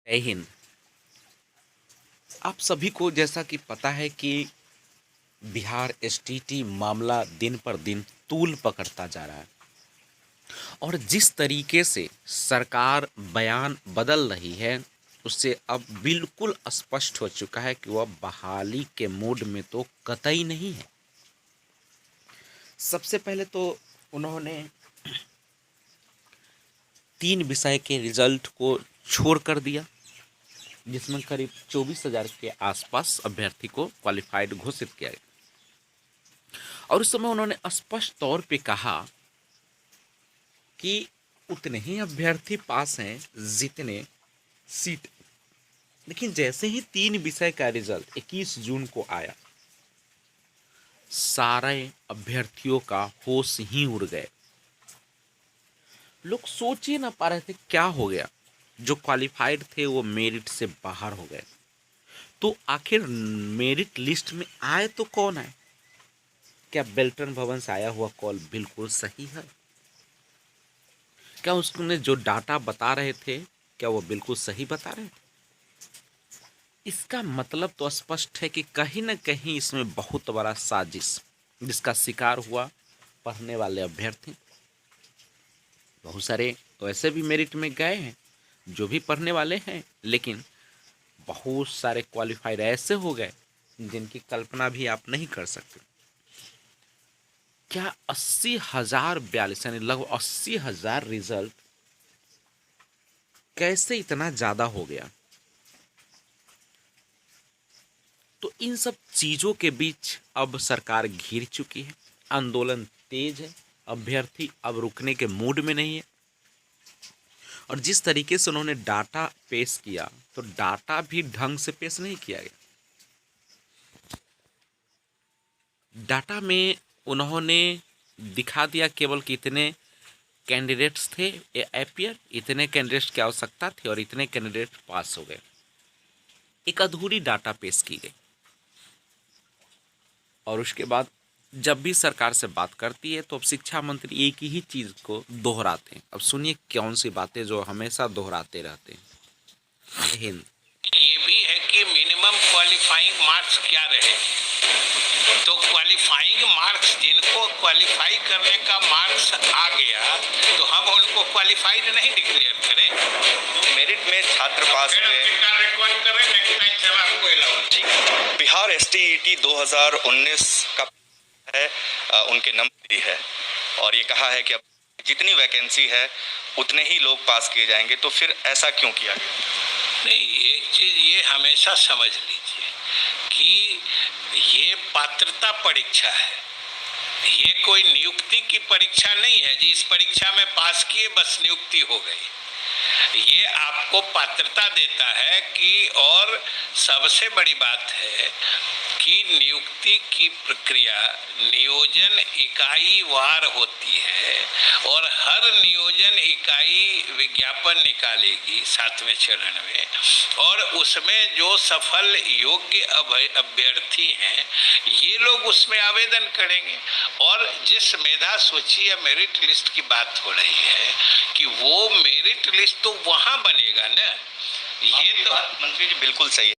जय हिंद। आप सभी को जैसा कि पता है कि बिहार एसटीटी मामला दिन पर दिन तूल पकड़ता जा रहा है और जिस तरीके से सरकार बयान बदल रही है उससे अब बिल्कुल स्पष्ट हो चुका है कि वह बहाली के मूड में तो कतई नहीं है। सबसे पहले तो उन्होंने 3 विषय के रिजल्ट को छोड़ कर दिया, जिसमें करीब 24,000 के आसपास अभ्यर्थी को क्वालिफाइड घोषित किया गया। और उस समय उन्होंने स्पष्ट तौर पे कहा कि उतने ही अभ्यर्थी पास हैं जितने सीट। लेकिन जैसे ही 3 विषय का रिजल्ट 21 जून को आया, सारे अभ्यर्थियों का होश ही उड़ गए। लोग सोच ही ना पा रहे थे क्या हो गया। जो क्वालिफाइड थे वो मेरिट से बाहर हो गए। तो आखिर मेरिट लिस्ट में आए तो कौन आए? क्या बेल्टन भवन से आया हुआ कॉल बिल्कुल सही है? क्या उसने जो डाटा बता रहे थे क्या वो बिल्कुल सही बता रहे थे? इसका मतलब तो स्पष्ट है कि कहीं ना कहीं इसमें बहुत बड़ा साजिश जिसका शिकार हुआ पढ़ने वाले अभ्यर्थी। बहुत सारे तो ऐसे भी मेरिट में गए हैं जो भी पढ़ने वाले हैं, लेकिन बहुत सारे क्वालिफाइड ऐसे हो गए जिनकी कल्पना भी आप नहीं कर सकते। क्या 80,042 यानी लगभग 80,000 रिजल्ट कैसे इतना ज्यादा हो गया? तो इन सब चीजों के बीच अब सरकार घिर चुकी है, आंदोलन तेज है, अभ्यर्थी अब रुकने के मूड में नहीं है। और जिस तरीके से उन्होंने डाटा पेश किया तो डाटा भी ढंग से पेश नहीं किया गया। डाटा में उन्होंने दिखा दिया केवल कि इतने कैंडिडेट्स थे अपियर, इतने कैंडिडेट्स की आवश्यकता थी और इतने कैंडिडेट पास हो गए। एक अधूरी डाटा पेश की गई। और उसके बाद जब भी सरकार से बात करती है तो अब शिक्षा मंत्री एक ही चीज को दोहराते हैं। अब सुनिए कौन सी बातें जो हमेशा दोहराते रहते हैं। हिंद ये भी है कि मिनिमम क्वालिफाइंग मार्क्स क्या रहे। तो क्वालिफाइंग मार्क्स, जिनको क्वालिफाई करने का मार्क्स आ गया तो हम उनको क्वालिफाइड नहीं डिक्लेयर करें। मेरिट में छात्र पास हुए। बिहार एसटीईटी 2019 का है, उनके नंबर भी है और ये कहा है कि अब जितनी वैकेंसी है उतने ही लोग पास किए जाएंगे। तो फिर ऐसा क्यों किया गया? नहीं, एक चीज ये हमेशा समझ लीजिए कि ये पात्रता परीक्षा है, ये कोई नियुक्ति की परीक्षा नहीं है जी इस परीक्षा में पास किए बस नियुक्ति हो गई। ये आपको पात्रता देता है कि, और सबसे बड़ी बात है कि नियुक्ति की प्रक्रिया नियोजन इकाई वार होती है और हर नियोजन इकाई विज्ञापन निकालेगी 7वें चरण में, और उसमें जो सफल योग्य अभ्यर्थी हैं ये लोग उसमें आवेदन करेंगे। और जिस मेधा सूची या मेरिट लिस्ट की बात हो रही है कि वो मेरिट लिस्ट तो वहां बनेगा ना। ये तो मंत्री जी बिल्कुल सही है।